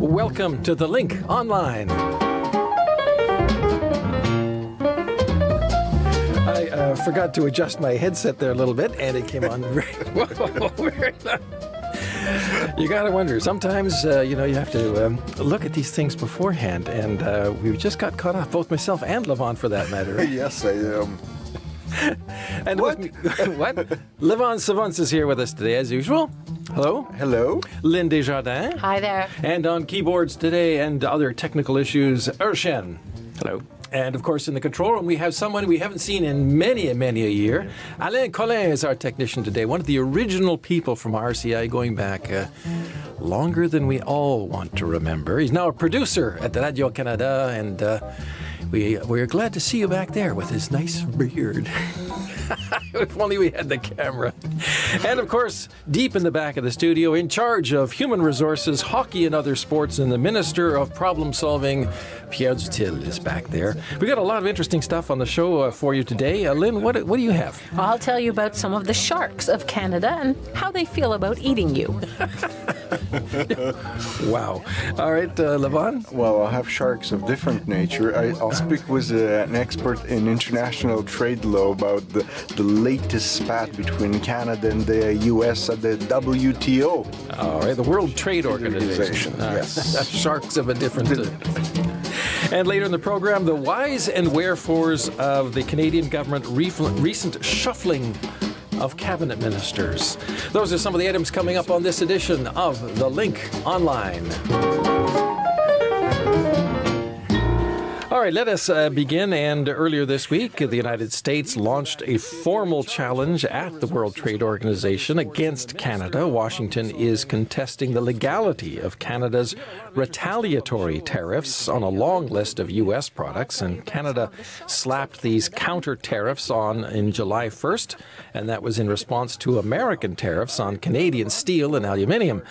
Welcome to The Link Online. I forgot to adjust my headset there a little bit, and it came on very You got to wonder. Sometimes, you have to look at these things beforehand, and we just got caught up, both myself and Levon, for that matter. Yes, I am. And what? Levon Savance is here with us today, as usual. Hello. Hello. Lynn Desjardins. Hi there. And on keyboards today and other technical issues, Urshan. Hello. And, of course, in the control room, we have someone we haven't seen in many a year. Alain Collin is our technician today, one of the original people from RCI going back longer than we all want to remember. He's now a producer at Radio-Canada, and we're glad to see you back there with his nice beard. If only we had the camera. And, of course, deep in the back of the studio, in charge of human resources, hockey and other sports, and the Minister of Problem Solving, Pierre Dutil is back there. We got a lot of interesting stuff on the show for you today. Lynn, what do you have? I'll tell you about some of the sharks of Canada and how they feel about eating you. Wow. All right, Levon? Well, I'll have sharks of different nature. I'll speak with an expert in international trade law about the latest spat between Canada and the U.S. at the WTO. All right, the World Trade Organization. Yes. Sharks of a different... And later in the program, the whys and wherefores of the Canadian government recent shuffling of cabinet ministers. Those are some of the items coming up on this edition of The Link Online. All right, let us begin. And earlier this week, the United States launched a formal challenge at the World Trade Organization against Canada. Washington is contesting the legality of Canada's retaliatory tariffs on a long list of U.S. products. And Canada slapped these counter tariffs on in July 1st, and that was in response to American tariffs on Canadian steel and aluminium.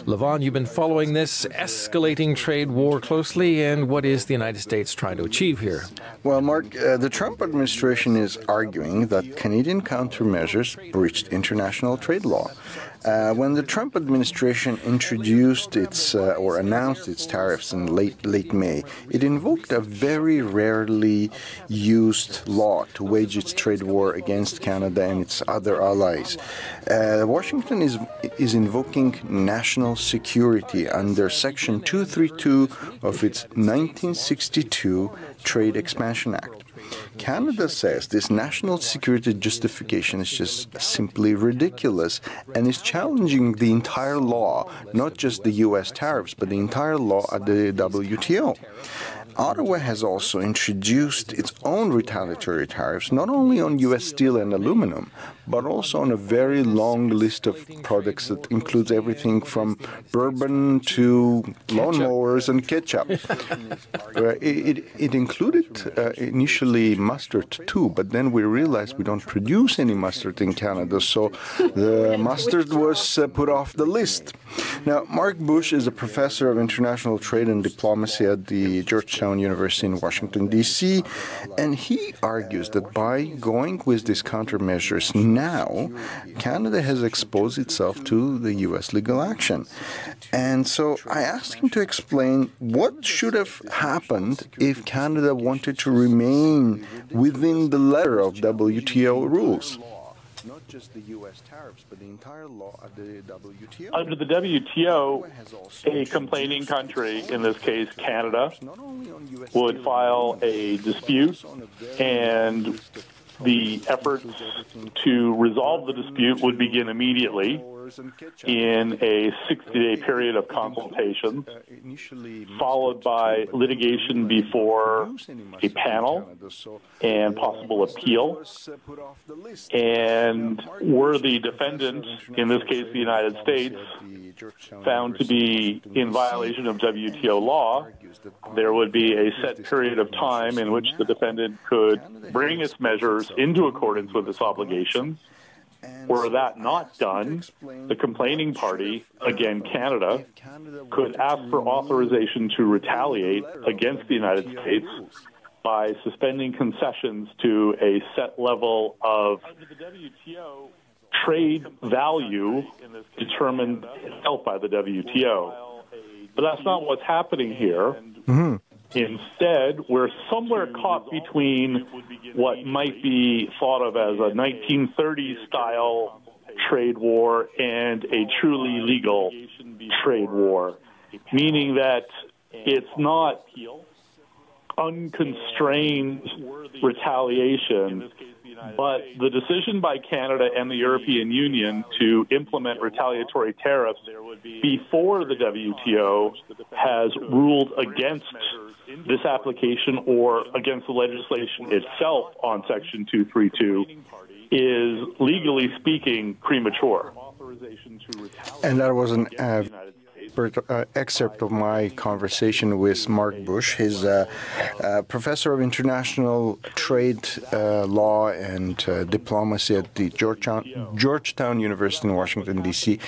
Levon, you've been following this escalating trade war closely, and what is the United States trying to achieve here? Well, Mark, the Trump administration is arguing that Canadian countermeasures breached international trade law. When the Trump administration introduced its or announced its tariffs in late May, it invoked a very rarely used law to wage its trade war against Canada and its other allies. Washington is invoking national security under Section 232 of its 1962 Trade Expansion Act. Canada says this national security justification is just simply ridiculous and is challenging the entire law, not just the U.S. tariffs, but the entire law at the WTO. Ottawa has also introduced its own retaliatory tariffs, not only on U.S. steel and aluminum, but also on a very long list of products that includes everything from bourbon to lawnmowers and ketchup. It included initially mustard too, but then we realized we don't produce any mustard in Canada, so the mustard was put off the list. Now, Mark Bush is a professor of international trade and diplomacy at the Georgetown University in Washington, D.C., and he argues that by going with these countermeasures now, Canada has exposed itself to the U.S. legal action. And so I asked him to explain what should have happened if Canada wanted to remain within the letter of WTO rules. Not just the U.S. tariffs, but the entire law at the WTO. Under the WTO, a complaining country, in this case Canada, would file a dispute, and the efforts to resolve the dispute would begin immediately in a 60-day period of consultation, followed by litigation before a panel and possible appeal. And were the defendant, in this case the United States, found to be in violation of WTO law, there would be a set period of time in which the defendant could bring its measures into accordance with its obligations. Were that not done, the complaining party, again Canada, could ask for authorization to retaliate against the United States by suspending concessions to a set level of trade value determined itself by the WTO. But that's not what's happening here. Mm-hmm. Instead, we're somewhere caught between what might be thought of as a 1930s-style trade war and a truly legal trade war, meaning that it's not unconstrained retaliation, but the decision by Canada and the European Union to implement retaliatory tariffs before the WTO has ruled against this application or against the legislation itself on Section 232 is, legally speaking, premature. And that was an excerpt of my conversation with Mark Bush. He's professor of international trade law and diplomacy at the Georgetown University in Washington, D.C.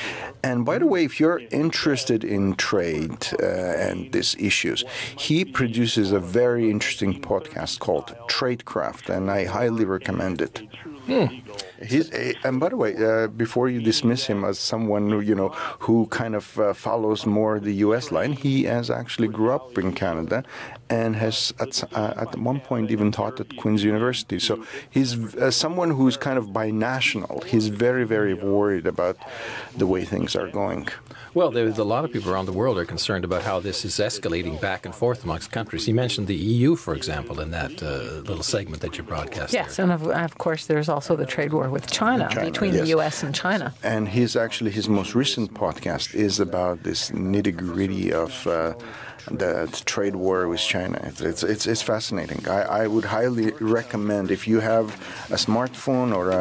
And by the way, if you're interested in trade and these issues, he produces a very interesting podcast called Tradecraft, and I highly recommend it. And by the way, before you dismiss him as someone who kind of follows more the U.S. line, he has actually grew up in Canada and has at one point even taught at Queen's University. So he's someone who's kind of binational. He's very, very worried about the way things are going. Well, there's a lot of people around the world are concerned about how this is escalating back and forth amongst countries. He mentioned the EU, for example, in that little segment that you broadcast. Yes, there. and of course there's also the trade war with China between the U.S. and China. And his most recent podcast is about this nitty-gritty of the trade war with China. It's fascinating. I would highly recommend, if you have a smartphone or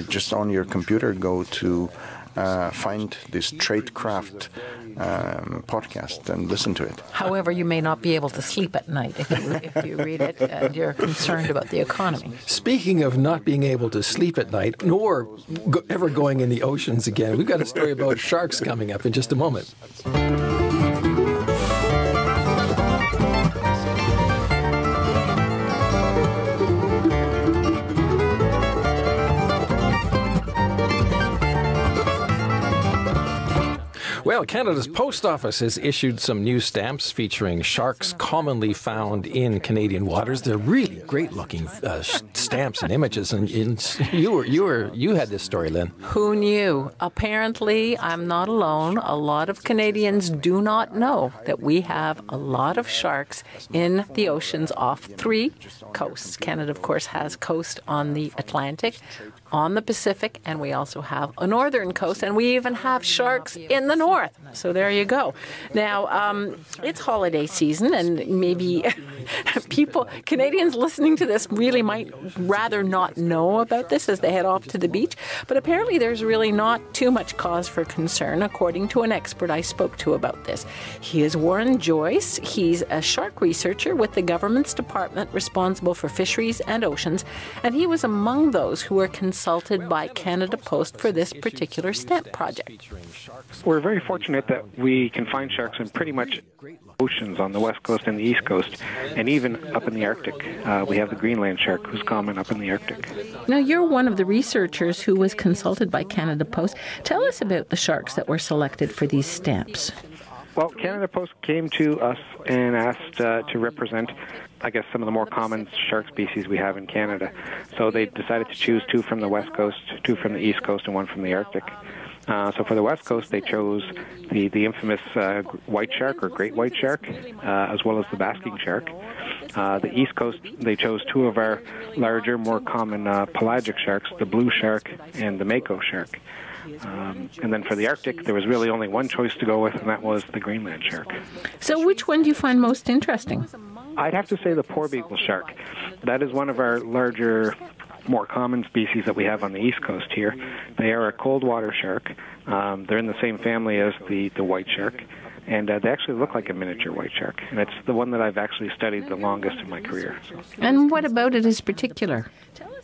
just on your computer, go to find this Tradecraft podcast and listen to it. However, you may not be able to sleep at night if you read it and you're concerned about the economy. Speaking of not being able to sleep at night, nor ever going in the oceans again, we've got a story about sharks coming up in just a moment. Well, Canada's Post Office has issued some new stamps featuring sharks commonly found in Canadian waters. They're really great-looking stamps and images, and you had this story, Lynn. Who knew? Apparently, I'm not alone. A lot of Canadians do not know that we have a lot of sharks in the oceans off 3 coasts. Canada, of course, has coast on the Atlantic, on the Pacific, and we also have a northern coast, and we even have sharks in the north. So there you go. Now, it's holiday season, and maybe Canadians listening to this really might rather not know about this as they head off to the beach, but apparently there's really not too much cause for concern, according to an expert I spoke to about this. He is Warren Joyce. He's a shark researcher with the government's department responsible for fisheries and oceans, and he was among those who were consulted by Canada Post for this particular stamp project. We're very fortunate that we can find sharks in pretty much oceans on the west coast and the east coast, and even up in the Arctic. We have the Greenland shark, who's common up in the Arctic. Now, you're one of the researchers who was consulted by Canada Post. Tell us about the sharks that were selected for these stamps. Well, Canada Post came to us and asked to represent, I guess, some of the more common shark species we have in Canada. So they decided to choose 2 from the west coast, 2 from the east coast, and 1 from the Arctic. So for the west coast, they chose the infamous white shark or great white shark, as well as the basking shark. The east coast, they chose 2 of our larger, more common pelagic sharks, the blue shark and the mako shark. And then for the Arctic, there was really only one choice to go with, and that was the Greenland shark. So which one do you find most interesting? I'd have to say the porbeagle shark. That is one of our larger, more common species that we have on the east coast here. They are a cold water shark. They're in the same family as the white shark, and they actually look like a miniature white shark. And it's the one that I've actually studied the longest in my career. So. And what about it is particular?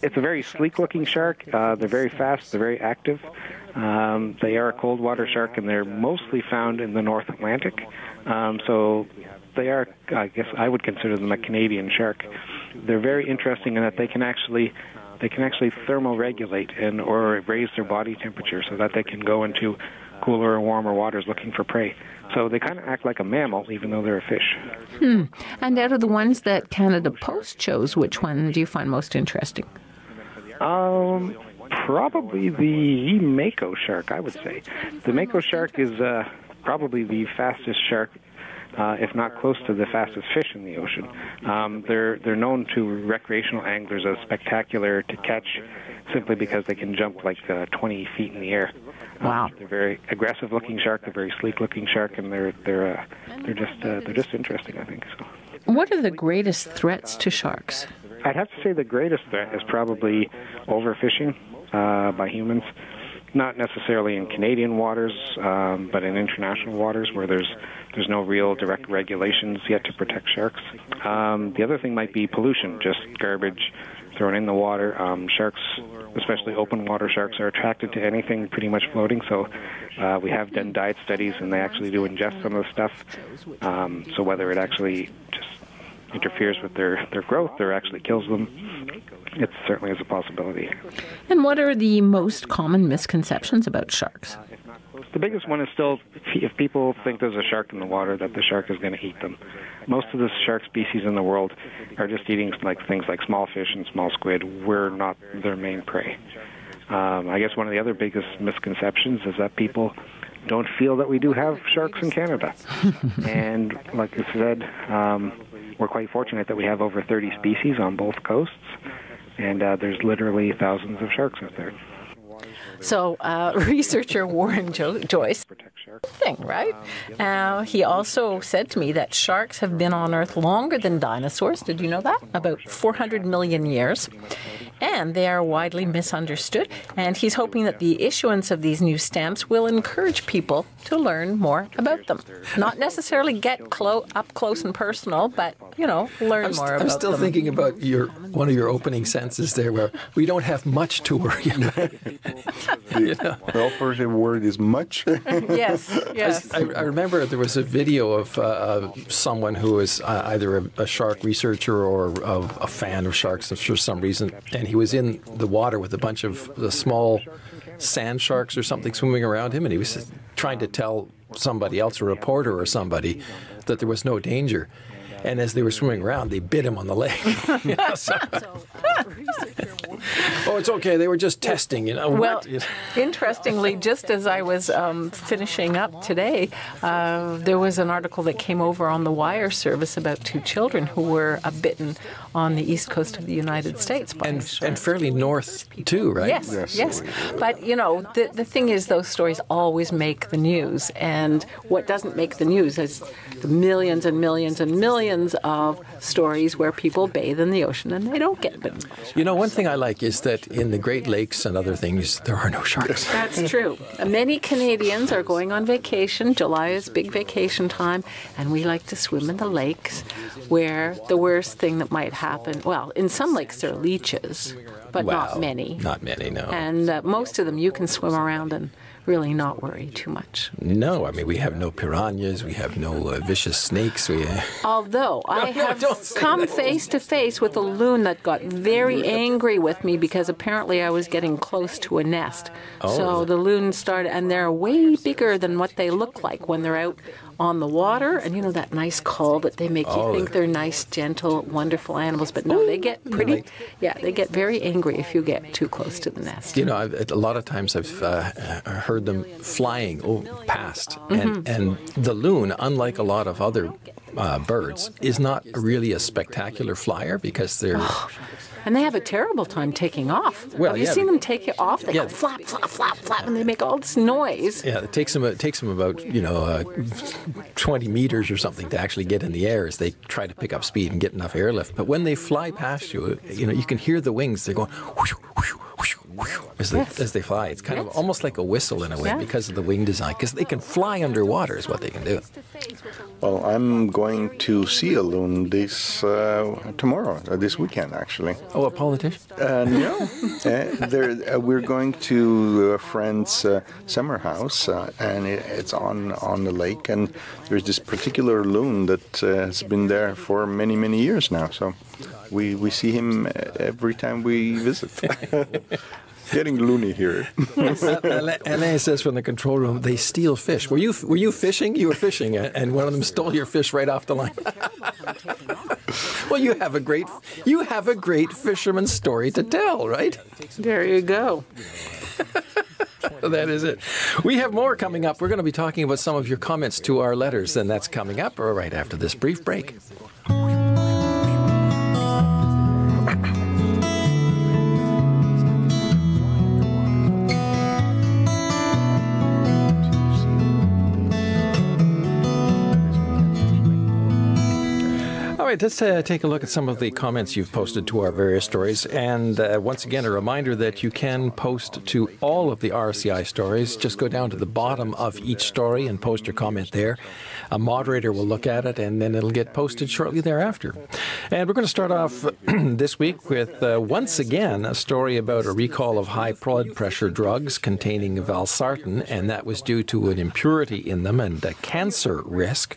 It's a very sleek-looking shark. They're very fast. They're very active. They are a cold water shark, and they're mostly found in the North Atlantic. So they are, I guess I would consider them a Canadian shark. They're very interesting in that they can actually thermoregulate or raise their body temperature so that they can go into cooler or warmer waters looking for prey. So they kind of act like a mammal, even though they're a fish. And out of the ones that Canada Post chose, which one do you find most interesting? Probably the mako shark, I would say. The mako shark is probably the fastest shark, if not close to the fastest fish in the ocean. They're known to recreational anglers as spectacular to catch simply because they can jump like 20 feet in the air. Wow. They're very aggressive-looking shark. They're very sleek-looking shark, and they're just interesting, I think. So. What are the greatest threats to sharks? I'd have to say the greatest threat is probably overfishing by humans. Not necessarily in Canadian waters, but in international waters where there's no real direct regulations yet to protect sharks. The other thing might be pollution, just garbage thrown in the water. Sharks, especially open water sharks, are attracted to anything pretty much floating. So we have done diet studies, and they actually do ingest some of the stuff. So whether it actually just interferes with their growth or actually kills them, it certainly is a possibility. And what are the most common misconceptions about sharks? The biggest one is still if people think there's a shark in the water, that the shark is going to eat them. Most of the shark species in the world are just eating things like small fish and small squid. We're not their main prey. I guess one of the other biggest misconceptions is that people don't feel that we do have sharks in Canada. And like I said, we're quite fortunate that we have over 30 species on both coasts, and there's literally thousands of sharks out there. So, researcher Warren Joyce, thing, right? He also said to me that sharks have been on Earth longer than dinosaurs. Did you know that? About 400 million years. And they are widely misunderstood. And he's hoping that the issuance of these new stamps will encourage people to learn more about them. Not necessarily get up close and personal, but, learn more about them. I'm still thinking about one of your opening sentences there where we don't have much to worry about. The operative word is much. Yes. I remember there was a video of someone who was either a shark researcher or a fan of sharks for some reason, and he was in the water with a bunch of the small sand sharks or something swimming around him, and he was trying to tell somebody else, a reporter or somebody, that there was no danger. And as they were swimming around, they bit him on the leg. Oh, it's okay. They were just testing, Well, interestingly, just as I was finishing up today, there was an article that came over on the Wire service about two children who were bitten on the east coast of the United States. And fairly north, too, right? Yes. But, the thing is, those stories always make the news. And what doesn't make the news is the millions and millions and millions of stories where people bathe in the ocean and they don't get bitten. One thing I like is that in the Great Lakes and other things, there are no sharks. That's true. Many Canadians are going on vacation. July is big vacation time, and we like to swim in the lakes where the worst thing that might happen, well, in some lakes there are leeches, but not many. Not many, no. And most of them you can swim around and really not worry too much. No, I mean, we have no piranhas, we have no vicious snakes. Although I have come face to face with a loon that got very angry with me because apparently I was getting close to a nest. Oh. So the loon started, and they're way bigger than what they look like when they're out on the water, and that nice call that they make you think they're nice, gentle, wonderful animals, but no, they get they get very angry if you get too close to the nest. A lot of times I've heard them flying past, and the loon, unlike a lot of other birds, is not really a spectacular flyer because they're... And they have a terrible time taking off. Have you seen them take it off? They go flap, flap, flap, flap, and they make all this noise. Yeah, it takes them about 20 meters or something to actually get in the air as they try to pick up speed and get enough airlift. But when they fly past you, you can hear the wings. They're going whoosh, whoosh, whoosh, whoosh, as they fly. It's kind of almost like a whistle in a way because of the wing design. Because they can fly underwater is what they can do. Well, I'm going to see a loon this weekend, actually. Oh, a politician? No. We're going to a friend's summer house, and it's on the lake, and there's this particular loon that has been there for many, many years now. So we see him every time we visit. Getting loony here. Alain says from the control room, they steal fish. Were you fishing? You were fishing, and one of them stole your fish right off the line. Well, you have a great fisherman's story to tell, right? There you go. That is it. We have more coming up. We're going to be talking about some of your comments to our letters, and that's coming up right after this brief break. All right, let's take a look at some of the comments you've posted to our various stories. And once again, a reminder that you can post to all of the RCI stories. Just go down to the bottom of each story and post your comment there. A moderator will look at it, and then it'll get posted shortly thereafter. And we're going to start off this week with, once again, a story about a recall of high blood pressure drugs containing valsartan, and that was due to an impurity in them and a cancer risk.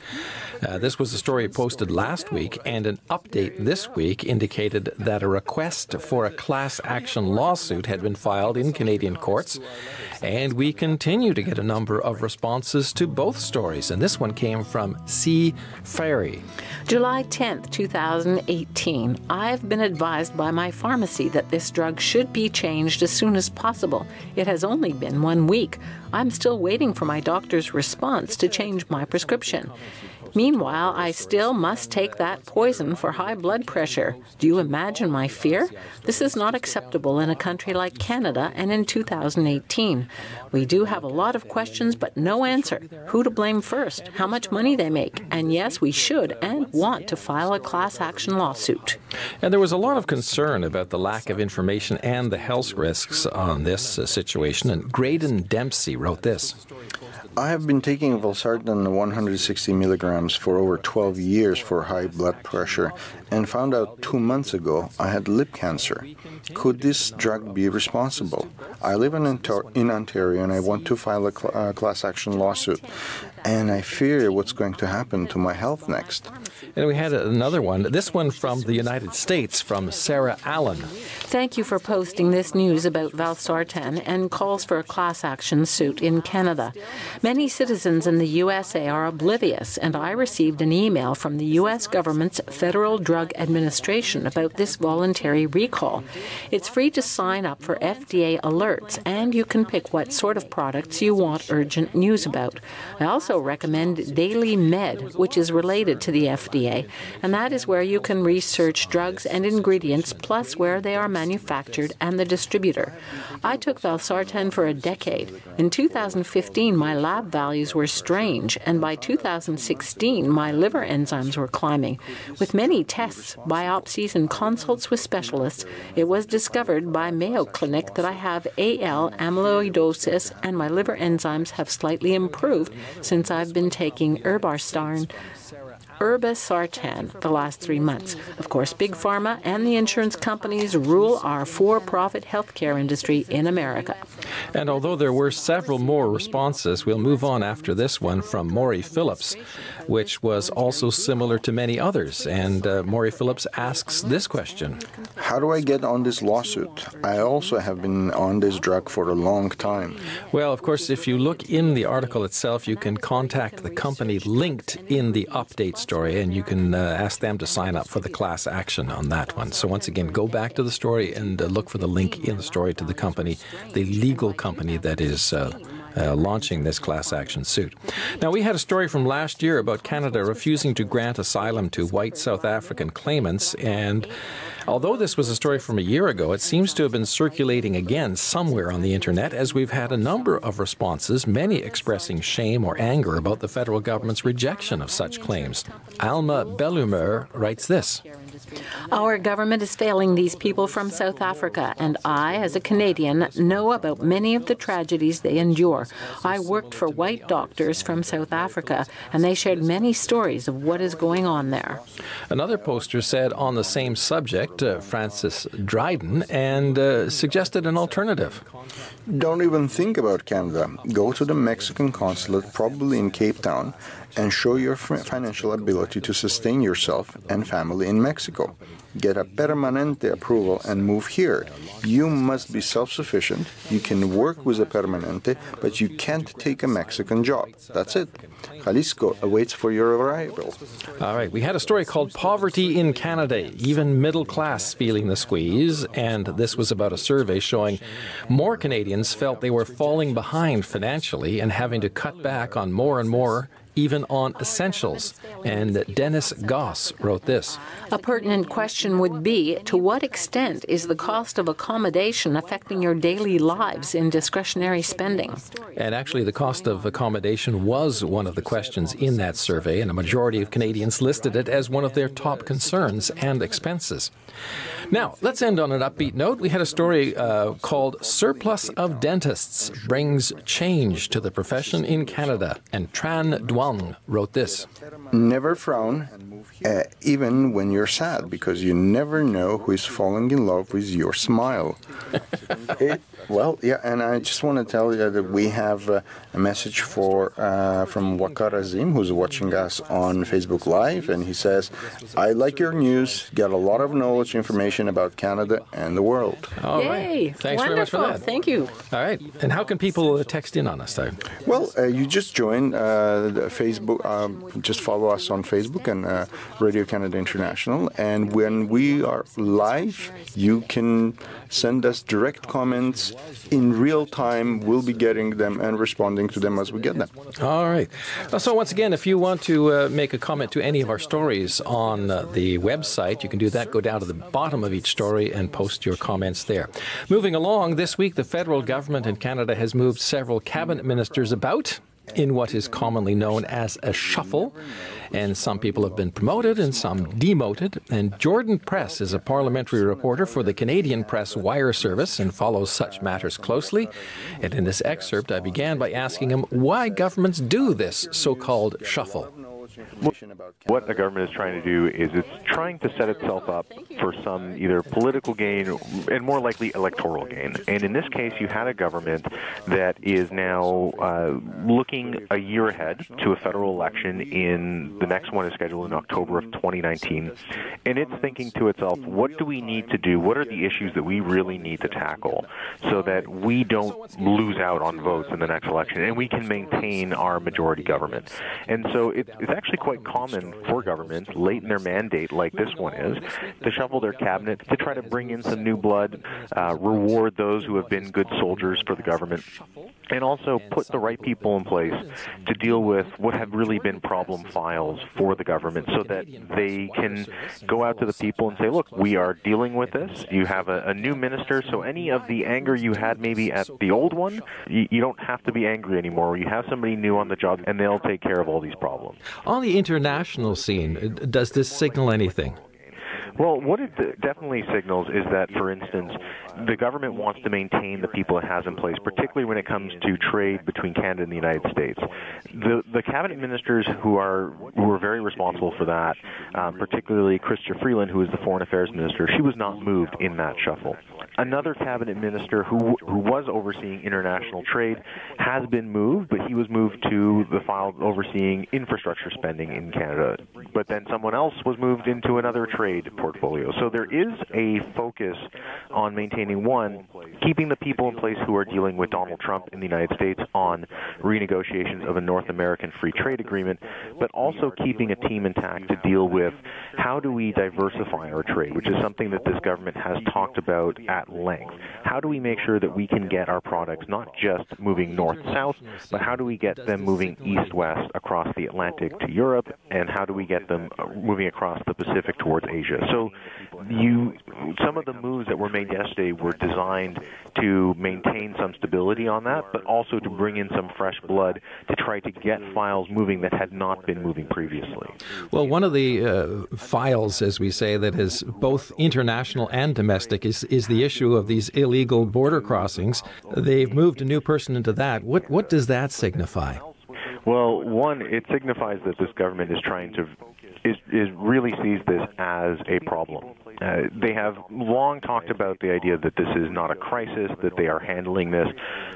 This was a story posted last week, and an update this week indicated that a request for a class action lawsuit had been filed in Canadian courts, and we continue to get a number of responses to both stories, and this one came from C. Ferry. July 10th, 2018. I've been advised by my pharmacy that this drug should be changed as soon as possible. It has only been 1 week. I'm still waiting for my doctor's response to change my prescription. Meanwhile, I still must take that poison for high blood pressure. Do you imagine my fear? This is not acceptable in a country like Canada and in 2018. We do have a lot of questions, but no answer. Who to blame first? How much money they make? And yes, we should and want to file a class action lawsuit. And there was a lot of concern about the lack of information and the health risks on this situation. And Graydon Dempsey wrote this. I have been taking valsartan 160 milligrams for over 12 years for high blood pressure and found out 2 months ago I had lip cancer. Could this drug be responsible? I live in Ontario and I want to file a class action lawsuit, and I fear what's going to happen to my health next. And we had another one, this one from the United States, from Sarah Allen. Thank you for posting this news about valsartan and calls for a class action suit in Canada. Many citizens in the USA are oblivious, and I received an email from the U.S. government's Federal Drug Administration about this voluntary recall. It's free to sign up for FDA alerts, and you can pick what sort of products you want urgent news about. I also recommend Daily Med, which is related to the FDA, and that is where you can research drugs and ingredients, plus where they are manufactured and the distributor. I took valsartan for a decade. In 2015, my lab values were strange, and by 2016, my liver enzymes were climbing. With many tests, biopsies, and consults with specialists, it was discovered by Mayo Clinic that I have AL amyloidosis, and my liver enzymes have slightly improved since I've been taking irbesartan the last 3 months. Of course, Big Pharma and the insurance companies rule our for-profit healthcare industry in America. And although there were several more responses, we'll move on after this one from Maury Phillips, which was also similar to many others. And Maury Phillips asks this question. How do I get on this lawsuit? I also have been on this drug for a long time. Well, of course, if you look in the article itself, you can contact the company linked in the update story, and you can ask them to sign up for the class action on that one. So once again, go back to the story and look for the link in the story to the company, the legal company that is launching this class action suit. Now, we had a story from last year about Canada refusing to grant asylum to white South African claimants, and although this was a story from a year ago, it seems to have been circulating again somewhere on the internet, as we've had a number of responses, many expressing shame or anger about the federal government's rejection of such claims. Alma Bellumeur writes this. Our government is failing these people from South Africa, and I, as a Canadian, know about many of the tragedies they endure. I worked for white doctors from South Africa, and they shared many stories of what is going on there. Another poster said on the same subject, Francis Dryden, and suggested an alternative. Don't even think about Canada. Go to the Mexican consulate, probably in Cape Town, and show your financial ability to sustain yourself and family in Mexico. Mexico. Get a permanente approval and move here. You must be self-sufficient. You can work with a permanente, but you can't take a Mexican job. That's it. Jalisco awaits for your arrival. All right, we had a story called Poverty in Canada, even middle class feeling the squeeze, and this was about a survey showing more Canadians felt they were falling behind financially and having to cut back on more and more, even on essentials. And Dennis Goss wrote this. A pertinent question would be, to what extent is the cost of accommodation affecting your daily lives in discretionary spending? And actually, the cost of accommodation was one of the questions in that survey, and a majority of Canadians listed it as one of their top concerns and expenses. Now, let's end on an upbeat note. We had a story called Surplus of Dentists Brings Change to the Profession in Canada, and Tran Duong wrote this. Never frown, even when you're sad, because you never know who is falling in love with your smile. And I just want to tell you that we have a message from Wakar Azim, who's watching us on Facebook Live, and he says, I like your news, get a lot of knowledge, information about Canada and the world. All Yay! right. Thanks Wonderful. very much for that. Thank you. All right. And how can people text in on us, though? Well, you just join the Facebook, just follow us on Facebook and Radio Canada International, and when we are live, you can send us direct comments in real time. We'll be getting them and responding to them as we get them. All right. So once again, if you want to make a comment to any of our stories on the website, you can do that. Go down to the bottom of each story and post your comments there. Moving along, this week the federal government in Canada has moved several cabinet ministers about in what is commonly known as a shuffle. And some people have been promoted and some demoted. And Jordan Press is a parliamentary reporter for the Canadian Press Wire Service and follows such matters closely. And in this excerpt, I began by asking him why governments do this so-called shuffle. What the government is trying to do is it's trying to set itself up for some either political gain and more likely electoral gain. And in this case, you had a government that is now looking a year ahead to a federal election. The next one is scheduled in October of 2019. And it's thinking to itself, what do we need to do? What are the issues that we really need to tackle so that we don't lose out on votes in the next election and we can maintain our majority government? And so it's actually quite common for governments late in their mandate, like this one is, to shuffle their cabinet to try to bring in some new blood, reward those who have been good soldiers for the government, and also put the right people in place to deal with what have really been problem files for the government so that they can go out to the people and say, look, we are dealing with this. You have a new minister, so any of the anger you had maybe at the old one, you don't have to be angry anymore. You have somebody new on the job, and they'll take care of all these problems. On the international scene, does this signal anything? Well, what it definitely signals is that, for instance, the government wants to maintain the people it has in place, particularly when it comes to trade between Canada and the United States. The cabinet ministers who are very responsible for that, particularly Chrystia Freeland, who is the foreign affairs minister, she was not moved in that shuffle. Another cabinet minister who was overseeing international trade has been moved, but he was moved to the file overseeing infrastructure spending in Canada. But then someone else was moved into another trade portfolio. So there is a focus on maintaining, one, keeping the people in place who are dealing with Donald Trump in the United States on renegotiations of a North American free trade agreement, but also keeping a team intact to deal with how do we diversify our trade, which is something that this government has talked about at length. How do we make sure that we can get our products not just moving north-south, but how do we get them moving east-west across the Atlantic to Europe, and how do we get them moving across the Pacific towards Asia? So some of the moves that were made yesterday were designed to maintain some stability on that, but also to bring in some fresh blood to try to get files moving that had not been moving previously. Well, one of the files, as we say, that is both international and domestic is the issue of these illegal border crossings. They've moved a new person into that. What does that signify? Well, one, it signifies that this government is trying to really sees this as a problem. They have long talked about the idea that this is not a crisis, that they are handling this,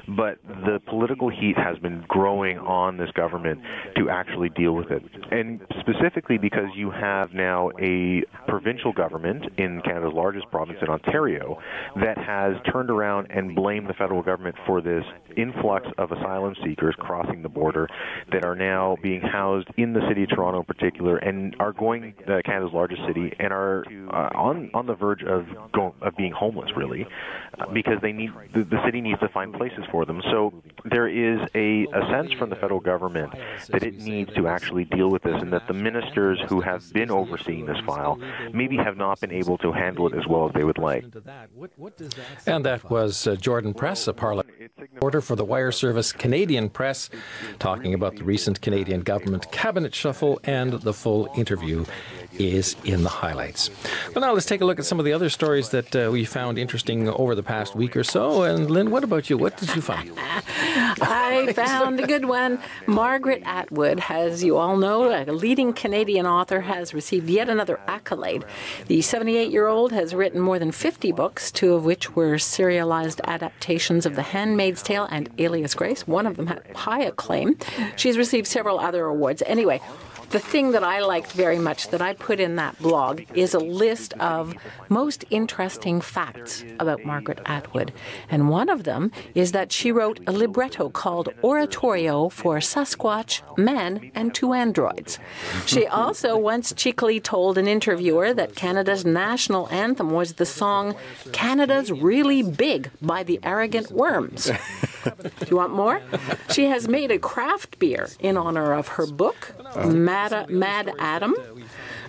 but the political heat has been growing on this government to actually deal with it. And specifically because you have now a provincial government in Canada's largest province in Ontario that has turned around and blamed the federal government for this influx of asylum seekers crossing the border that are now being housed in the city of Toronto in particular and are going to Canada's largest city and are on the verge of being homeless, really, because they need the city needs to find places for them. So there is a sense from the federal government that it needs to actually deal with this, and that the ministers who have been overseeing this file maybe have not been able to handle it as well as they would like. And that was Jordan Press, a Parliament reporter for the Wire Service Canadian Press, talking about the recent Canadian government cabinet shuffle, and the full interview is in the highlights. Well, now let's take a look at some of the other stories that we found interesting over the past week or so. And Lynn, what about you? What did you find? I found a good one. Margaret Atwood, as you all know, a leading Canadian author, has received yet another accolade. The 78-year-old has written more than 50 books, 2 of which were serialized adaptations of The Handmaid's Tale and Alias Grace. One of them had high acclaim. She's received several other awards. Anyway, the thing that I liked very much that I put in that blog is a list of most interesting facts about Margaret Atwood. And one of them is that she wrote a libretto called Oratorio for Sasquatch, Man, and 2 Androids. She also once cheekily told an interviewer that Canada's national anthem was the song Canada's Really Big by the Arrogant Worms. Do you want more? She has made a craft beer in honor of her book, Mad Adam.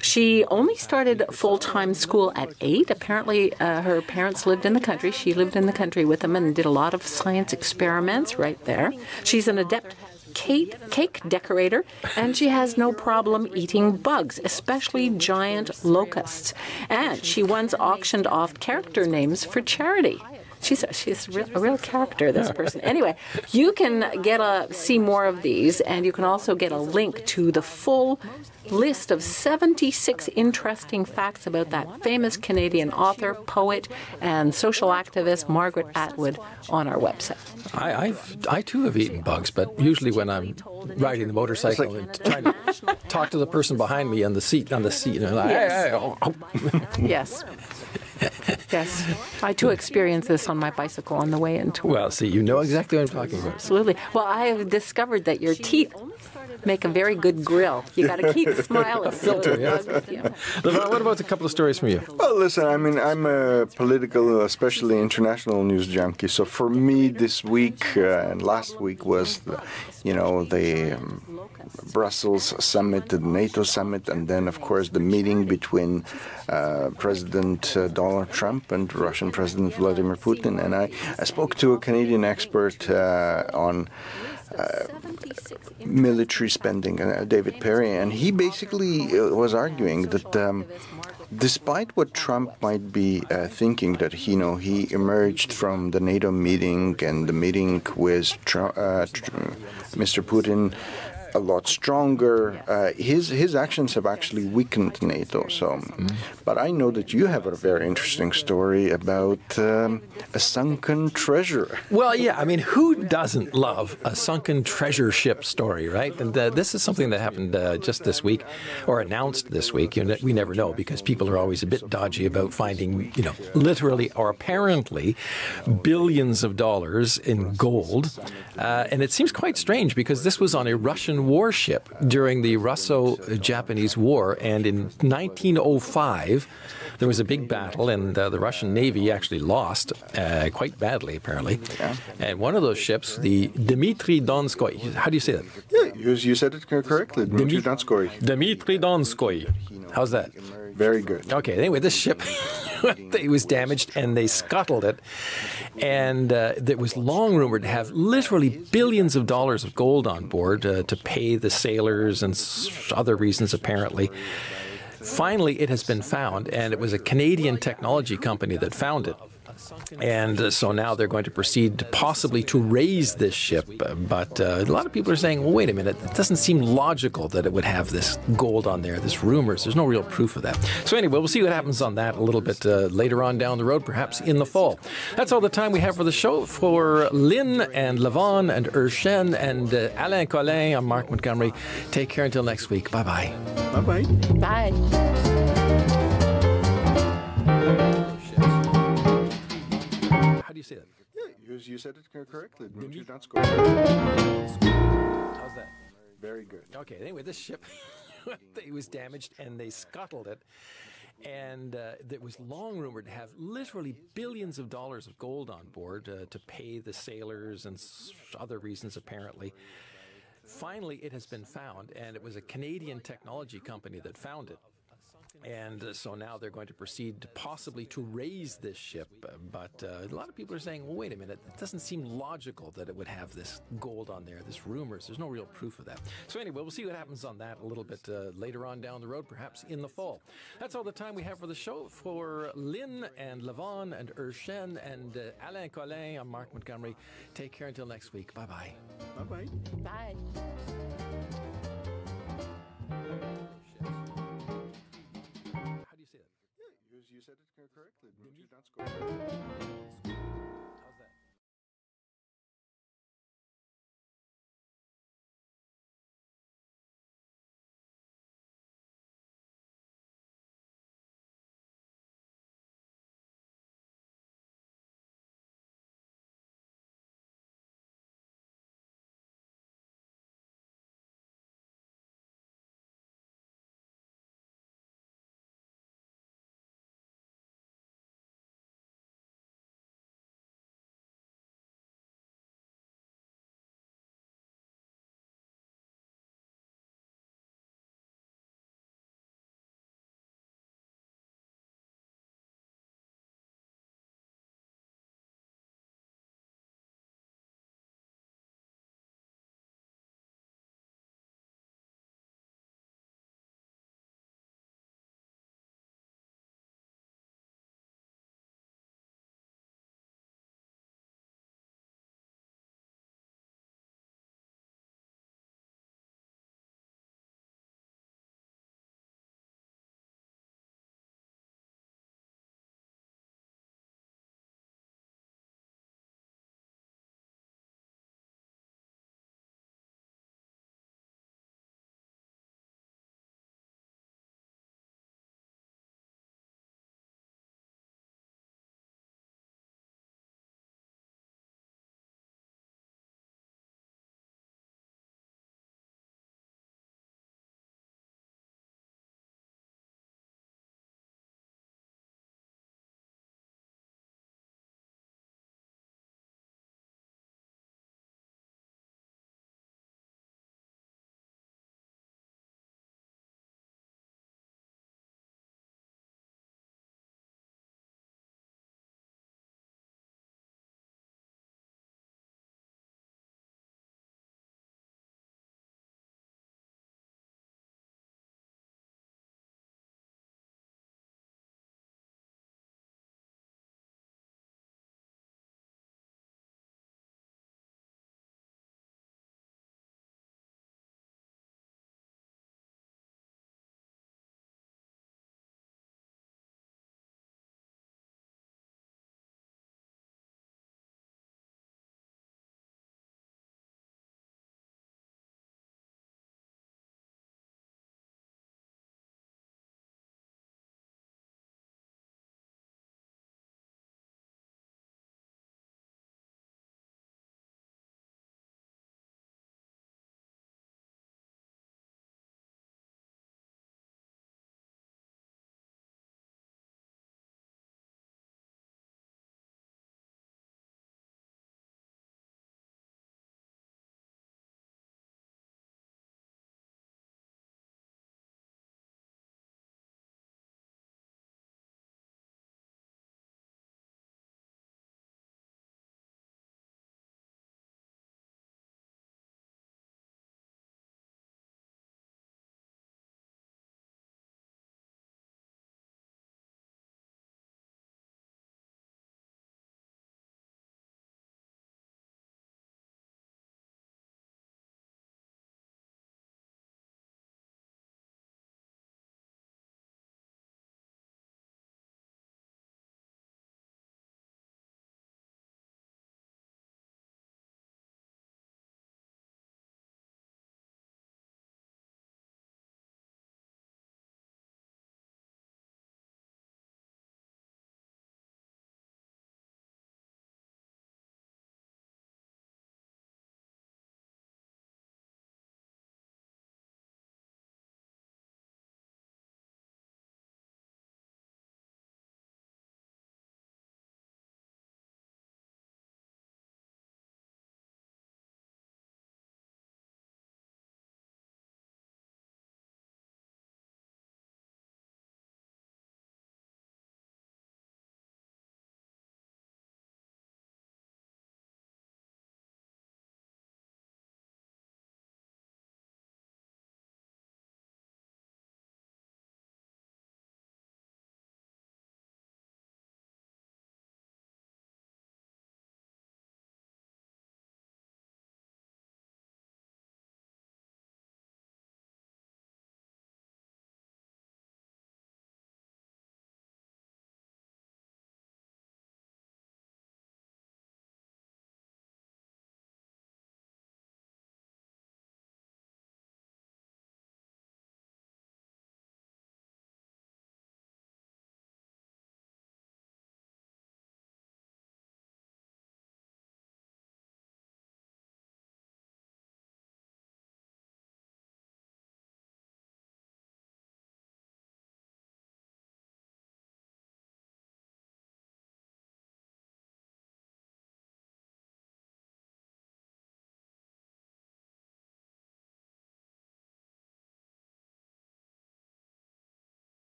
She only started full-time school at 8. Apparently, her parents lived in the country. She lived in the country with them and did a lot of science experiments right there. She's an adept cake decorator, and she has no problem eating bugs, especially giant locusts. And she once auctioned off character names for charity. She's a real character, this person. Anyway, you can see more of these, and you can also get a link to the full list of 76 interesting facts about that famous Canadian author, poet, and social activist Margaret Atwood on our website. I too have eaten bugs, but usually when I'm riding the motorcycle and trying to talk to the person behind me on the seat, Yes. Yes, I too experienced this on my bicycle on the way into work. Well, see, you know exactly what I'm talking about. Absolutely. Well, I have discovered that your teeth make a very good grill. You got to keep smiling. Filter, yeah. What about a couple of stories from you? Well, listen, I mean, I'm a political, especially international news junkie. So for me, this week and last week was, the Brussels summit, the NATO summit, and then, of course, the meeting between President Donald Trump and Russian President Vladimir Putin. And I spoke to a Canadian expert on military spending, David Perry, and he basically was arguing that despite what Trump might be thinking, that he emerged from the NATO meeting and the meeting with Mr. Putin a lot stronger. His actions have actually weakened NATO. So, but I know that you have a very interesting story about a sunken treasure. Well, yeah. I mean, who doesn't love a sunken treasure ship story, right? And this is something that happened just this week, or announced this week. We never know because people are always a bit dodgy about finding, literally or apparently billions of dollars in gold. And it seems quite strange because this was on a Russian warship during the Russo-Japanese War, and in 1905 there was a big battle, and the Russian Navy actually lost quite badly, apparently. Yeah. And one of those ships, the Dmitry Donskoy, how do you say that? Yeah, you said it correctly, Dmitry Donskoy. Dmitry Donskoy. How's that? Very good. Okay, anyway, this ship it was damaged, and they scuttled it. And it was long rumored to have literally billions of dollars of gold on board to pay the sailors and other reasons, apparently. Finally, it has been found, and it was a Canadian technology company that found it. And so now they're going to proceed possibly to raise this ship. But a lot of people are saying, well, wait a minute, it doesn't seem logical that it would have this gold on there, this rumors. There's no real proof of that. So anyway, we'll see what happens on that a little bit later on down the road, perhaps in the fall. That's all the time we have for the show. For Lynn and Levon and Urshen and Alain Collin, I'm Mark Montgomery. Take care until next week. Bye-bye. Bye-bye. Bye. How do you say that? Yeah, you said it correctly. Did you not score? How's that? Very good. Okay, anyway, this ship it was damaged and they scuttled it. And it was long rumored to have literally billions of dollars of gold on board to pay the sailors and other reasons, apparently. Finally, it has been found, and it was a Canadian technology company that found it. And so now they're going to proceed possibly to raise this ship. But a lot of people are saying, well, wait a minute, it doesn't seem logical that it would have this gold on there, this rumors. There's no real proof of that. So anyway, we'll see what happens on that a little bit later on down the road, perhaps in the fall. That's all the time we have for the show. For Lynn and Levon and Urshen and Alain Collin, I'm Mark Montgomery. Take care until next week. Bye-bye. Bye-bye. Bye. You said it correctly. Did you not score?